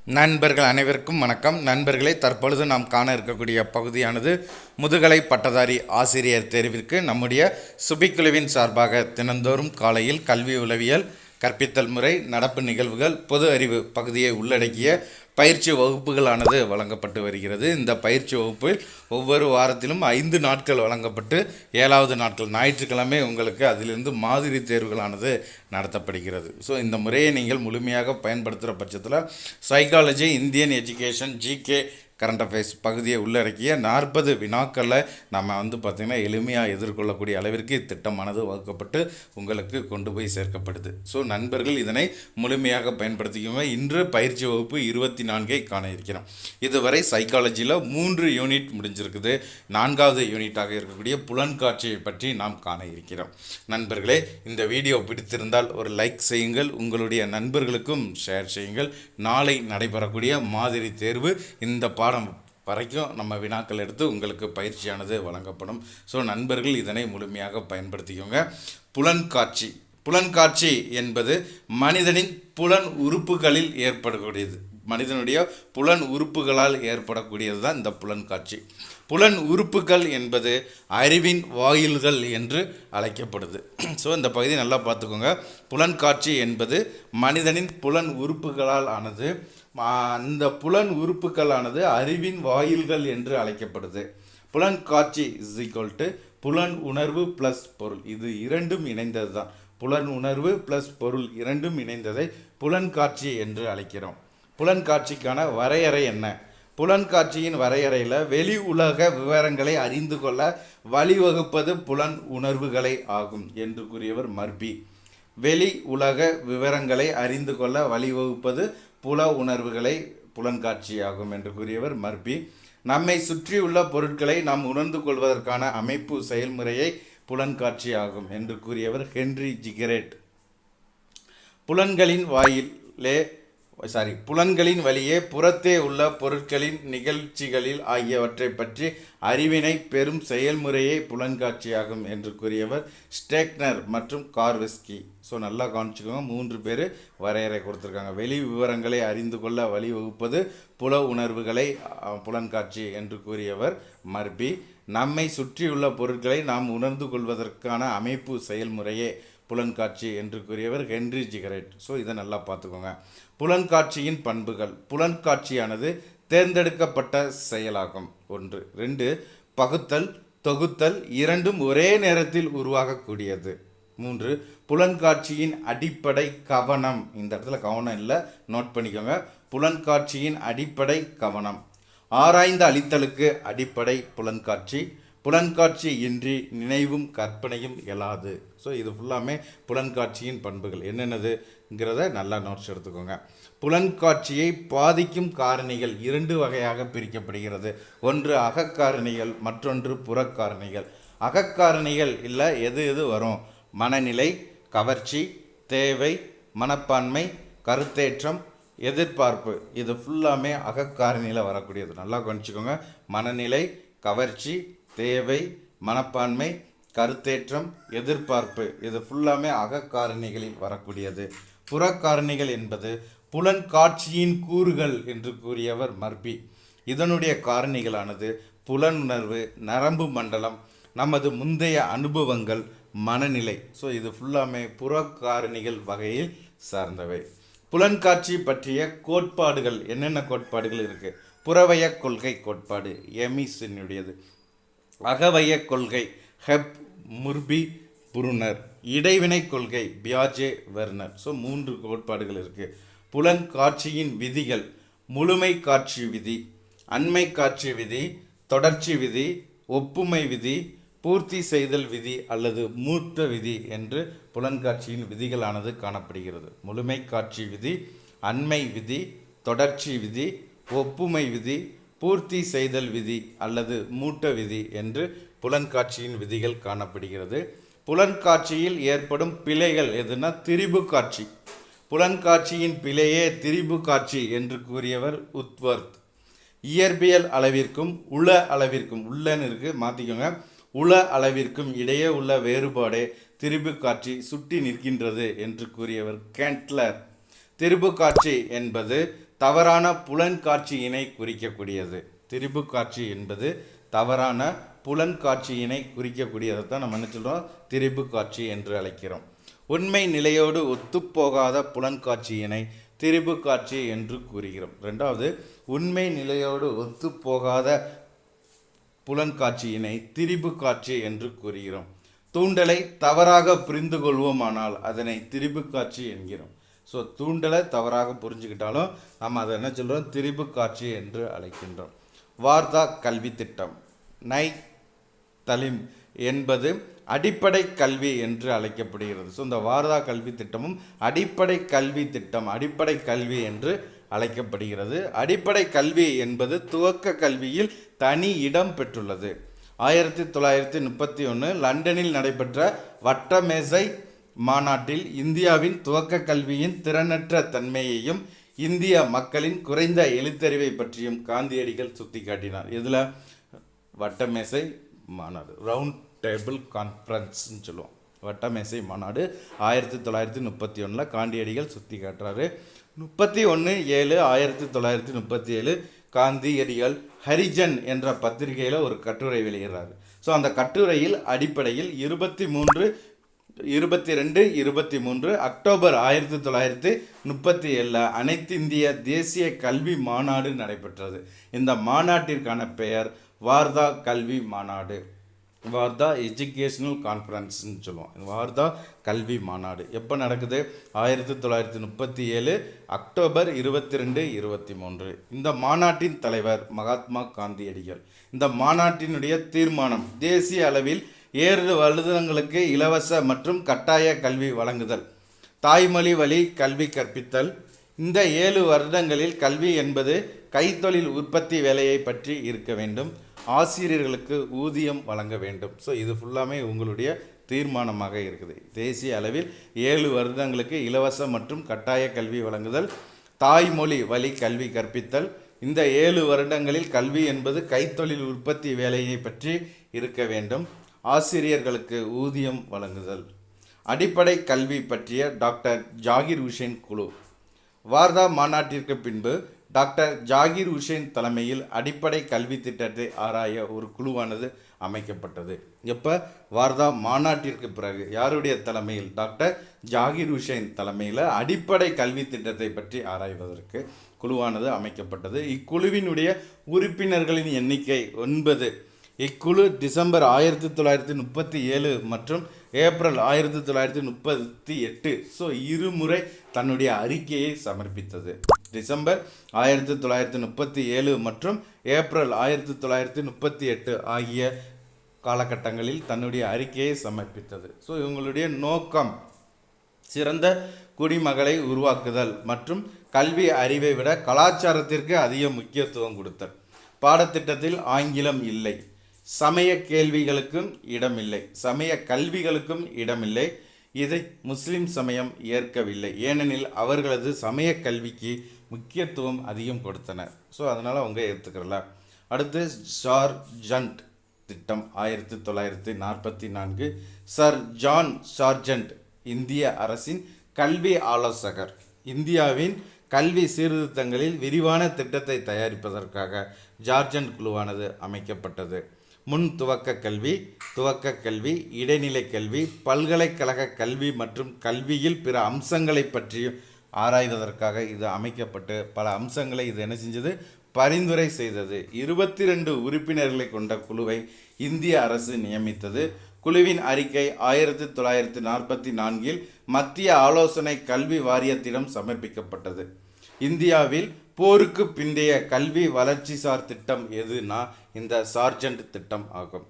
நண்பர்கள் அனைவருக்கும் வணக்கம். நண்பர்களே, தற்பொழுது நாம் காண இருக்கக்கூடிய பகுதியானது முதுகலை பட்டதாரி ஆசிரியர் தேர்விற்கு நம்முடைய சுபிக்குழுவின் சார்பாக தினந்தோறும் காலையில் கல்வி உளவியல் கற்பித்தல் முறை, நடப்பு நிகழ்வுகள், பொது அறிவு பகுதியை உள்ளடக்கிய பயிற்சி வகுப்புகளானது வழங்கப்பட்டு வருகிறது. இந்த பயிற்சி வகுப்பில் ஒவ்வொரு வாரத்திலும் 5 நாட்கள் வழங்கப்பட்டு 7வது நாட்கள் ஞாயிற்றுக்கிழமை உங்களுக்கு அதிலிருந்து மாதிரி தேர்வுகளானது நடத்தப்படுகிறது. ஸோ இந்த முறையை நீங்கள் முழுமையாக பயன்படுத்துகிற பட்சத்தில் psychology, Indian education, GK, current affairs பகுதியை உள்ளடக்கிய 40 வினாக்களில் நம்ம பார்த்திங்கன்னா எளிமையாக எதிர்கொள்ளக்கூடிய அளவிற்கு திட்டமானது வகுக்கப்பட்டு உங்களுக்கு கொண்டு போய் சேர்க்கப்படுது. ஸோ நண்பர்கள் இதனை முழுமையாக பயன்படுத்திக்கோங்க. இன்று பயிற்சி வகுப்பு 24 காண இருக்கிறோம். இதுவரை சைக்காலஜியில் 3 யூனிட் முடிஞ்சிருக்குது. 4வது யூனிட்டாக இருக்கக்கூடிய புலன்காட்சியை பற்றி நாம் காண இருக்கிறோம். நண்பர்களே, இந்த வீடியோ பிடித்திருந்தால் ஒரு லைக் செய்யுங்கள், உங்களுடைய நண்பர்களுக்கும் ஷேர் செய்யுங்கள். நாளை நடைபெறக்கூடிய மாதிரி தேர்வு இந்த பாடம் வரைக்கும் நம்ம வினாக்கள் எடுத்து உங்களுக்கு பயிற்சியானது வழங்கப்படும். ஸோ நண்பர்கள் இதனை முழுமையாக பயன்படுத்திக்கோங்க. புலன்காட்சி என்பது மனிதனின் புலன் உறுப்புகளில் ஏற்படக்கூடியது. மனிதனுடைய புலன் உறுப்புகளால் ஏற்படக்கூடியது தான் இந்த புலன்காட்சி. புலன் உறுப்புகள் என்பது அறிவின் வாயில்கள் என்று அழைக்கப்படுது. ஸோ இந்த பகுதி நல்லா பார்த்துக்கோங்க. புலன்காட்சி என்பது மனிதனின் புலன் உறுப்புகளால் ஆனது. அந்த புலன் உறுப்புகளானது அறிவின் வாயில்கள் என்று அழைக்கப்படுது. புலன்காட்சி இஸ் ஈக்குவல் டு புலன் உணர்வு ப்ளஸ் பொருள். இது இரண்டும் இணைந்தது தான். புலன் உணர்வு ப்ளஸ் பொருள் இரண்டும் இணைந்ததை புலன்காட்சி என்று அழைக்கிறோம். புலன்காட்சிக்கான வரையறை என்ன? புலன்காட்சியின் வரையறையில் வெளி உலக விவரங்களை அறிந்து கொள்ள வழிவகுப்பது புலன் உணர்வுகளை ஆகும் என்று கூறியவர் மர்பி. வெளி உலக விவரங்களை அறிந்து கொள்ள வழிவகுப்பது புல உணர்வுகளை புலன்காட்சியாகும் என்று கூறியவர் மர்பி. நம்மை சுற்றியுள்ள பொருட்களை நாம் உணர்ந்து கொள்வதற்கான அமைப்பு செயல்முறையை புலன்காட்சி ஆகும் என்று கூறியவர் ஹென்றி ஜிகரேட். புலன்களின் வழியே புறத்தே உள்ள பொருட்களின் நிகழ்ச்சிகளில் ஆகியவற்றை பற்றி அறிவினை பெறும் செயல்முறையை புலன்காட்சியாகும் என்று கூறியவர் ஸ்டேக்னர் மற்றும் கார்வெஸ்கி. ஸோ நல்லா கவனிச்சுக்கோங்க. 3 பேர் வரையறை கொடுத்துருக்காங்க. வெளி விவரங்களை அறிந்து கொள்ள வழிவகுப்பது புல உணர்வுகளை புலன்காட்சி என்று கூறியவர் மர்பி. நம்மை சுற்றியுள்ள பொருட்களை நாம் உணர்ந்து கொள்வதற்கான அமைப்பு செயல்முறையே புலன்காட்சி என்று கூறியவர் ஹென்றி ஜிகரேட். ஸோ இதை நல்லா பார்த்துக்கோங்க. புலன்காட்சியின் பண்புகள். புலன்காட்சியானது தேர்ந்தெடுக்கப்பட்ட செயலாகும். 1. 2. பகுத்தல், தொகுத்தல் இரண்டும் ஒரே நேரத்தில் உருவாகக்கூடியது. 3. புலன்காட்சியின் அடிப்படை கவனம். இந்த இடத்துல கவனம் இல்லை, நோட் பண்ணிக்கோங்க. புலன்காட்சியின் அடிப்படை கவனம். ஆராய்ந்து அளித்தலுக்கு அடிப்படை புலன்காட்சி. புலன்காட்சி இன்றி நினைவும் கற்பனையும் எழாது. ஸோ இது ஃபுல்லாமே புலன்காட்சியின் பண்புகள் என்னென்னதுங்கிறத நல்லா நோட்ஸ் எடுத்துக்கோங்க. புலன்காட்சியை பாதிக்கும் காரணிகள் 2 வகையாக பிரிக்கப்படுகிறது. ஒன்று அகக்காரணிகள், மற்றொன்று புறக்காரணிகள். அகக்காரணிகள் இல்லை எது வரும்? மனநிலை, கவர்ச்சி, தேவை, மனப்பான்மை, கருத்தேற்றம், எதிர்பார்ப்பு. இது ஃபுல்லாமே அகக்காரணியில் வரக்கூடியது. நல்லா கவனிச்சுக்கோங்க. மனநிலை, கவர்ச்சி, தேவை, மனப்பான்மை, கருத்தேற்றம், எதிர்பார்ப்பு. இது ஃபுல்லாமே அகக்காரணிகளில் வரக்கூடியது. புறக்காரணிகள் என்பது புலன்காட்சியின் கூறுகள் என்று கூறியவர் மர்பி. இதனுடைய காரணிகளானது புலனுணர்வு, நரம்பு மண்டலம், நமது முந்தைய அனுபவங்கள், மனநிலை. ஸோ இது ஃபுல்லாமே புறக்காரணிகள் வகையில் சார்ந்தவை. புலன்காட்சி பற்றிய கோட்பாடுகள் என்னென்ன கோட்பாடுகள் இருக்குது? புறவய கொள்கை கோட்பாடு எமிஸினுடையது. அகவய கொள்கை ஹெப் முர்பி புருனர். இடைவினை கொள்கை பியாஜே வெர்னர். ஸோ 3 கோட்பாடுகள் இருக்குது. புலன்காட்சியின் விதிகள். முழுமை காட்சி விதி, அண்மை காட்சி விதி, தொடர்ச்சி விதி, ஒப்புமை விதி, பூர்த்தி செய்தல் விதி அல்லது மூர்த்த விதி என்று புலன்காட்சியின் விதிகளானது காணப்படுகிறது. முழுமை காட்சி விதி, அண்மை விதி, தொடர்ச்சி விதி, ஒப்புமை விதி, பூர்த்தி செய்தல் விதி அல்லது மூட்ட விதி என்று புலன்காட்சியின் விதிகள் காணப்படுகிறது. புலன்காட்சியில் ஏற்படும் பிழைகள் எதுனா திரிபு காட்சி. புலன்காட்சியின் பிழையே திரிபு காட்சி என்று கூறியவர் உத்வர்த். இயற்பியல் அளவிற்கும் உள அளவிற்கும், உள்ளன்னு இருக்கு மாற்றிக்கோங்க, உள அளவிற்கும் இடையே உள்ள வேறுபாடே திரிபு காட்சி சுட்டி நிற்கின்றது என்று கூறியவர் கேண்ட்லர். திரிபு காட்சி என்பது தவறான புலன்காட்சியினை குறிக்கக்கூடியது. திரிபு காட்சி என்பது தவறான புலன்காட்சியினை குறிக்கக்கூடியதை தான் நம்ம என்ன சொல்கிறோம், திரிபு காட்சி என்று அழைக்கிறோம். உண்மை நிலையோடு ஒத்துப்போகாத புலன்காட்சியினை திரிபு காட்சி என்று கூறுகிறோம். ரெண்டாவது, உண்மை நிலையோடு ஒத்துப்போகாத புலன்காட்சியினை திரிபு காட்சி என்று கூறுகிறோம். தூண்டலை தவறாக புரிந்து கொள்வோமானால் அதனை திரிபு காட்சி என்கிறோம். ஸோ தூண்டலை தவறாக புரிஞ்சுக்கிட்டாலும் நம்ம அதை என்ன சொல்கிறோம், திரிபு காட்சி என்று அழைக்கின்றோம். வார்தா கல்வி திட்டம் நை தலிம் என்பது அடிப்படை கல்வி என்று அழைக்கப்படுகிறது. ஸோ இந்த வார்தா கல்வி திட்டமும் அடிப்படை கல்வி திட்டம், அடிப்படை கல்வி என்று அழைக்கப்படுகிறது. அடிப்படை கல்வி என்பது துவக்க கல்வியில் தனி இடம் பெற்றுள்ளது. 1931 லண்டனில் நடைபெற்ற வட்டமேசை மாநாட்டில் இந்தியாவின் துவக்க கல்வியின் திறனற்ற தன்மையையும் இந்திய மக்களின் குறைந்த எழுத்தறிவை பற்றியும் காந்தியடிகள் சுட்டிக்காட்டினார். இதில் வட்டமேசை மாநாடு, ரவுண்ட் டேபிள் கான்ஃபரன்ஸ்ன்னு சொல்லுவோம். வட்டமேசை மாநாடு 1931 காந்தியடிகள் சுட்டி காட்டுறாரு. 31/7/1937 காந்தியடிகள் ஹரிஜன் என்ற பத்திரிகையில் ஒரு கட்டுரை வெளியிடுறாரு. ஸோ அந்த கட்டுரையில் அடிப்படையில் 22-23 அக்டோபர் 1937 அனைத்து இந்திய தேசிய கல்வி மாநாடு நடைபெற்றது. இந்த மாநாட்டிற்கான பெயர் வார்தா கல்வி மாநாடு, வார்தா எஜுகேஷனல் கான்ஃபரன்ஸ்ன்னு சொல்லுவோம். வார்தா கல்வி மாநாடு எப்போ நடக்குது? 1937 அக்டோபர் 22-23. இந்த மாநாட்டின் தலைவர் மகாத்மா காந்தியடிகள். இந்த மாநாட்டினுடைய தீர்மானம் தேசிய அளவில் 7 வருடங்களுக்கு இலவச மற்றும் கட்டாய கல்வி வழங்குதல், தாய்மொழி வழி கல்வி கற்பித்தல். இந்த 7 வருடங்களில் கல்வி என்பது கைத்தொழில் உற்பத்தி வேலையை பற்றி இருக்க வேண்டும், ஆசிரியர்களுக்கு ஊதியம் வழங்க வேண்டும். ஸோ இது ஃபுல்லாமே உங்களுடைய தீர்மானமாக இருக்குது. தேசிய அளவில் 7 வருடங்களுக்கு இலவச மற்றும் கட்டாய கல்வி வழங்குதல், தாய்மொழி வழி கல்வி கற்பித்தல். இந்த 7 வருடங்களில் கல்வி என்பது கைத்தொழில் உற்பத்தி வேலையை பற்றி இருக்க வேண்டும், ஆசிரியர்களுக்கு ஊதியம் வழங்குதல். அடிப்படை கல்வி பற்றிய டாக்டர் ஜாகிர் ஹுசேன் குழு. வார்தா மாநாட்டிற்கு பின்பு டாக்டர் ஜாகிர் ஹுசேன் தலைமையில் அடிப்படை கல்வி திட்டத்தை ஆராய ஒரு குழுவானது அமைக்கப்பட்டது. எப்போ? வார்தா மாநாட்டிற்கு பிறகு யாருடைய தலைமையில்? டாக்டர் ஜாகிர் ஹுசேன் தலைமையில் அடிப்படை கல்வி திட்டத்தை பற்றி ஆராய்வதற்கு குழுவானது அமைக்கப்பட்டது. இக்குழுவினுடைய உறுப்பினர்களின் எண்ணிக்கை 9. இக்குழு டிசம்பர் 1937 மற்றும் ஏப்ரல் 1938 ஸோ இருமுறை தன்னுடைய அறிக்கையை சமர்ப்பித்தது. டிசம்பர் 1937 மற்றும் ஏப்ரல் 1938 ஆகிய காலகட்டங்களில் தன்னுடைய அறிக்கையை சமர்ப்பித்தது. ஸோ இவங்களுடைய நோக்கம் சிறந்த குடிமகளை உருவாக்குதல் மற்றும் கல்வி அறிவை விட கலாச்சாரத்திற்கு அதிக முக்கியத்துவம் கொடுத்தல். பாடத்திட்டத்தில் ஆங்கிலம் இல்லை, சமய கேள்விகளுக்கும் இடமில்லை, சமய கல்விகளுக்கும் இடமில்லை. இதை முஸ்லிம் சமயம் ஏற்கவில்லை, ஏனெனில் அவர்களது சமய கல்விக்கு முக்கியத்துவம் அதிகம் கொடுத்தனர். ஸோ அதனால் அவங்க ஏற்றுக்கிறல. அடுத்து சார்ஜண்ட் திட்டம் 1944. சர் ஜான் சார்ஜண்ட் இந்திய அரசின் கல்வி ஆலோசகர். இந்தியாவின் கல்வி சீர்திருத்தங்களில் விரிவான திட்டத்தை தயாரிப்பதற்காக ஜார்ஜண்ட் குழுவானது அமைக்கப்பட்டது. முன் துவக்க கல்வி, துவக்க கல்வி, இடைநிலை கல்வி, பல்கலைக்கழக கல்வி மற்றும் கல்வியில் பிற அம்சங்களை பற்றியும் ஆராய்வதற்காக இது அமைக்கப்பட்டு பல அம்சங்களை இது என்ன செஞ்சது? பரிந்துரை செய்தது. 22 உறுப்பினர்களை கொண்ட குழுவை இந்திய அரசு நியமித்தது. குழுவின் அறிக்கை 1944 மத்திய ஆலோசனை கல்வி வாரியத்திடம் சமர்ப்பிக்கப்பட்டது. இந்தியாவில் போருக்கு பிந்தைய கல்வி வளர்ச்சிசார் திட்டம் எதுனா இந்த சார்ஜண்ட் திட்டம் ஆகும்.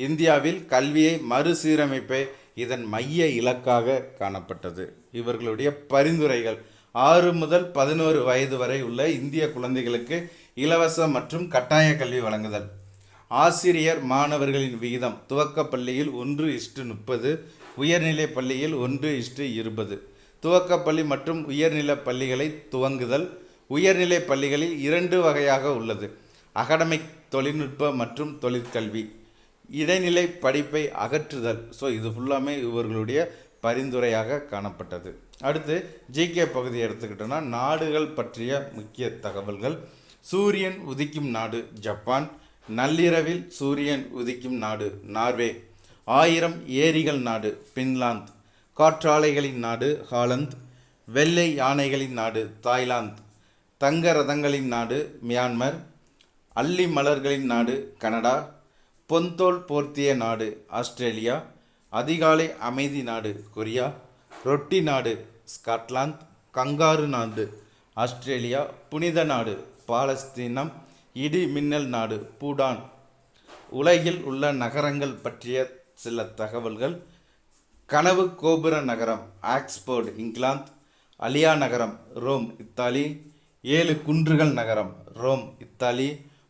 இந்தியாவில் கல்வியை மறுசீரமைப்பே இதன் மைய இலக்காக காணப்பட்டது. இவர்களுடைய பரிந்துரைகள் 6 முதல் 11 வயது வரை உள்ள இந்திய குழந்தைகளுக்கு இலவச மற்றும் கட்டாய கல்வி வழங்குதல். ஆசிரியர் மாணவர்களின் விகிதம் துவக்க பள்ளியில் 1:30, உயர்நிலை பள்ளியில் 1:20. துவக்கப்பள்ளி மற்றும் உயர்நிலை பள்ளிகளை துவங்குதல். உயர்நிலை பள்ளிகளில் 2 வகையாக உள்ளது: அகடமிக் தொழில்நுட்ப மற்றும் தொழிற்கல்வி. இடைநிலை படிப்பை அகற்றுதல். ஸோ இது ஃபுல்லாமே இவர்களுடைய பரிந்துரையாக காணப்பட்டது. அடுத்து ஜிகே பகுதி எடுத்துக்கிட்டோன்னா நாடுகள் பற்றிய முக்கிய தகவல்கள். சூரியன் உதிக்கும் நாடு ஜப்பான். நள்ளிரவில் சூரியன் உதிக்கும் நாடு நார்வே. 1000 ஏரிகள் நாடு பின்லாந்து. காற்றாலைகளின் நாடு ஹாலந்து. வெள்ளை யானைகளின் நாடு தாய்லாந்து. தங்க ரதங்களின் நாடு மியான்மர். அல்லி மலர்களின் நாடு கனடா. பொன்தோல் போர்த்திய நாடு ஆஸ்திரேலியா. அதிகாலை அமைதி நாடு கொரியா. ரொட்டி நாடு ஸ்காட்லாந்து. கங்காரு நாடு ஆஸ்திரேலியா. புனித நாடு பாலஸ்தீனம். இடி மின்னல் நாடு பூடான். உலகில் உள்ள நகரங்கள் பற்றிய சில தகவல்கள். கனவு கோபுர நகரம் ஆக்ஸ்போர்டு இங்கிலாந்து. அலியா நகரம் ரோம் இத்தாலி. 7 குன்றுகள் நகரம் ரோம் இத்தாலி.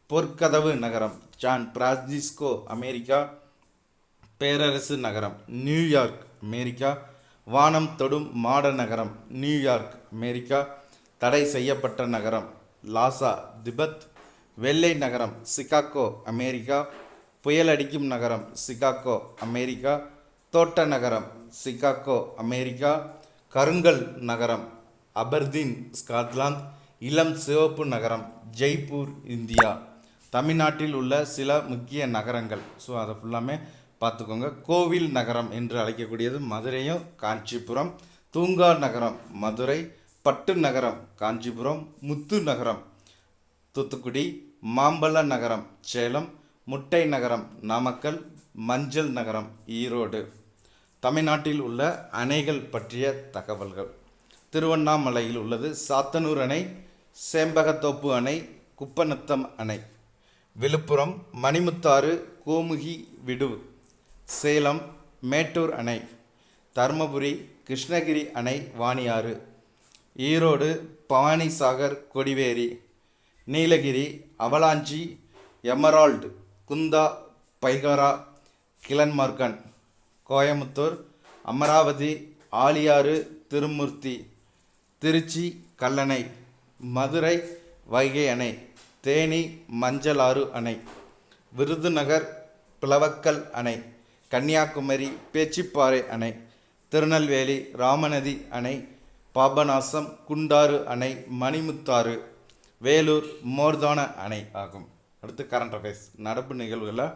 பொற்கதவு நகரம் சான் பிரான்சிஸ்கோ அமெரிக்கா. பேரரசு நகரம் நியூயார்க் அமெரிக்கா. வானம் தொடும் மாட நகரம் நியூயார்க் அமெரிக்கா. தடை செய்யப்பட்ட நகரம் லாசா திபெத். வெள்ளை நகரம் சிகாகோ அமெரிக்கா. புயல் அடிக்கும் நகரம் சிகாகோ அமெரிக்கா. தோட்ட நகரம் சிகாகோ அமெரிக்கா. கருங்கல் நகரம் அபர்தீன் ஸ்காட்லாந்து. இளம் சிவப்பு நகரம் ஜெய்ப்பூர் இந்தியா. தமிழ்நாட்டில் உள்ள சில முக்கிய நகரங்கள். ஸோ அதை ஃபுல்லாமே பார்த்துக்கோங்க. கோவில் நகரம் என்று அழைக்கக்கூடியது மதுரையும் காஞ்சிபுரம். தூங்கா நகரம் மதுரை. பட்டு நகரம் காஞ்சிபுரம். முத்து நகரம் தூத்துக்குடி. மாம்பழ நகரம் சேலம். முட்டை நகரம் நாமக்கல். மஞ்சள் நகரம் ஈரோடு. தமிழ்நாட்டில் உள்ள அணைகள் பற்றிய தகவல்கள். திருவண்ணாமலையில் உள்ளது சாத்தனூர் அணை. சேம்பகத்தோப்பு அணை. குப்பநத்தம் அணை. விழுப்புரம் மணிமுத்தாறு கோமுகி விடு. சேலம் மேட்டூர் அணை. தருமபுரி கிருஷ்ணகிரி அணை வாணியாறு. ஈரோடு பவானிசாகர் கொடிவேரி. Nilgiri Avalanche Emerald Kundah Pykara Glenmorgan. கோயமுத்தூர் அமராவதி ஆலியாறு திருமூர்த்தி. திருச்சி கல்லணை. மதுரை வைகை அணை. தேனி மஞ்சளாறு அணை. விருதுநகர் பிளவக்கல் அணை. கன்னியாகுமரி பேச்சிப்பாறை அணை. திருநெல்வேலி ராமநதி அணை. பாபநாசம் குண்டாறு அணை மணிமுத்தாறு. வேலூர் மோர்தான அணை ஆகும். அடுத்து கரண்ட் அஃபேர்ஸ் நடப்பு நிகழ்வுகளில்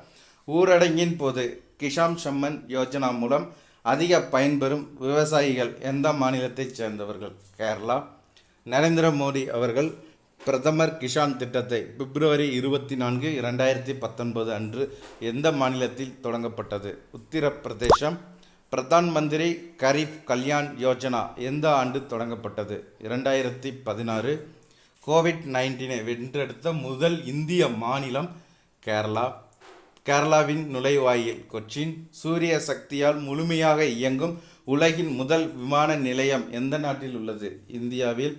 ஊரடங்கின் போது கிஷான் சம்மன் யோஜனா மூலம் அதிக பயன்பெறும் விவசாயிகள் எந்த மாநிலத்தைச் சேர்ந்தவர்கள்? கேரளா. நரேந்திர மோடி அவர்கள் பிரதமர் கிஷான் திட்டத்தை பிப்ரவரி 24, 2019 அன்று எந்த மாநிலத்தில் தொடங்கப்பட்டது? உத்தரப்பிரதேசம். பிரதான் மந்திரி கரீப் கல்யாண் யோஜனா எந்த ஆண்டு தொடங்கப்பட்டது? 2016. கோவிட்-19 வென்றெடுத்த முதல் இந்திய மாநிலம் கேரளா. கேரளாவின் நுழைவாயில் கொச்சின். சூரிய சக்தியால் முழுமையாக இயங்கும் உலகின் முதல் விமான நிலையம் எந்த நாட்டில் உள்ளது? இந்தியாவில்.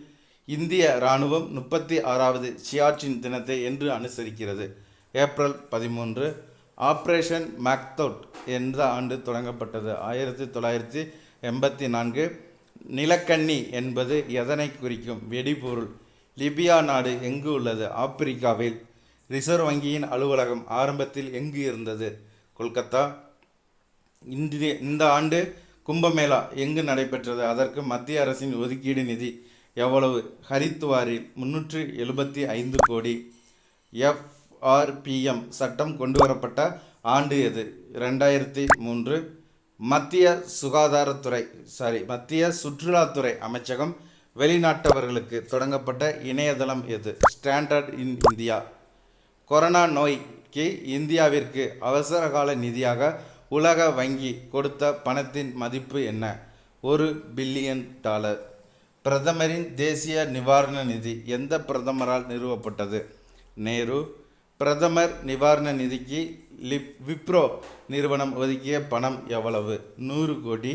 இந்திய இராணுவம் 36வது சியாச்சின் தினத்தை என்று அனுசரிக்கிறது? ஏப்ரல் 13. ஆப்ரேஷன் மேக்தோட் எந்த ஆண்டு தொடங்கப்பட்டது? 1984. நிலக்கண்ணி என்பது எதனை குறிக்கும்? வெடிபொருள். லிபியா நாடு எங்கு உள்ளது? ஆப்பிரிக்காவில். ரிசர்வ் வங்கியின் அலுவலகம் ஆரம்பத்தில் எங்கு இருந்தது? கொல்கத்தா. இந்த ஆண்டு கும்பமேளா எங்கு நடைபெற்றது? அதற்கு மத்திய அரசின் ஒதுக்கீடு நிதி எவ்வளவு? ஹரித்துவாரில் 375 கோடி. FRPM சட்டம் கொண்டுவரப்பட்ட ஆண்டு எது? 2003. மத்திய சுற்றுலாத்துறை அமைச்சகம் வெளிநாட்டவர்களுக்கு தொடங்கப்பட்ட இணையதளம் எது? Standard in India. கொரோனா நோய்க்கு இந்தியாவிற்கு அவசரகால நிதியாக உலக வங்கி கொடுத்த பணத்தின் மதிப்பு என்ன? $1 பில்லியன். பிரதமரின் தேசிய நிவாரண நிதி எந்த பிரதமரால் நிறுவப்பட்டது? நேரு. பிரதமர் நிவாரண நிதிக்கு விப்ரோ நிறுவனம் ஒதுக்கிய பணம் எவ்வளவு? 100 கோடி.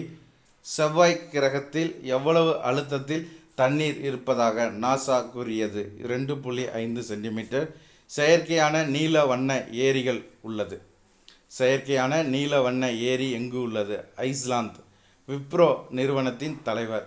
செவ்வாய் கிரகத்தில் எவ்வளவு அழுத்தத்தில் தண்ணீர் இருப்பதாக நாசா கூறியது? 2.5 சென்டிமீட்டர். செயற்கையான நீல வண்ண ஏரிகள் உள்ளது. செயற்கையான நீல வண்ண ஏரி எங்கு உள்ளது? ஐஸ்லாந்து. விப்ரோ நிறுவனத்தின் தலைவர்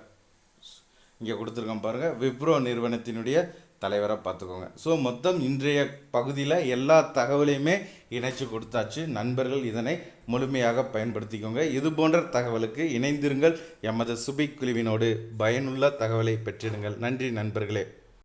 இங்கே கொடுத்துருக்கோம் பாருங்கள். விப்ரோ நிறுவனத்தினுடைய தலைவராக பார்த்துக்கோங்க. ஸோ மொத்தம் இன்றைய பகுதியில் எல்லா தகவலையுமே இணைச்சு கொடுத்தாச்சு. நண்பர்கள் இதனை முழுமையாக பயன்படுத்திக்கோங்க. இது போன்ற தகவலுக்கு இணைந்திருங்கள். எமது சுபிக் குழுவினோடு பயனுள்ள தகவலை பெற்றிடுங்கள். நன்றி நண்பர்களே.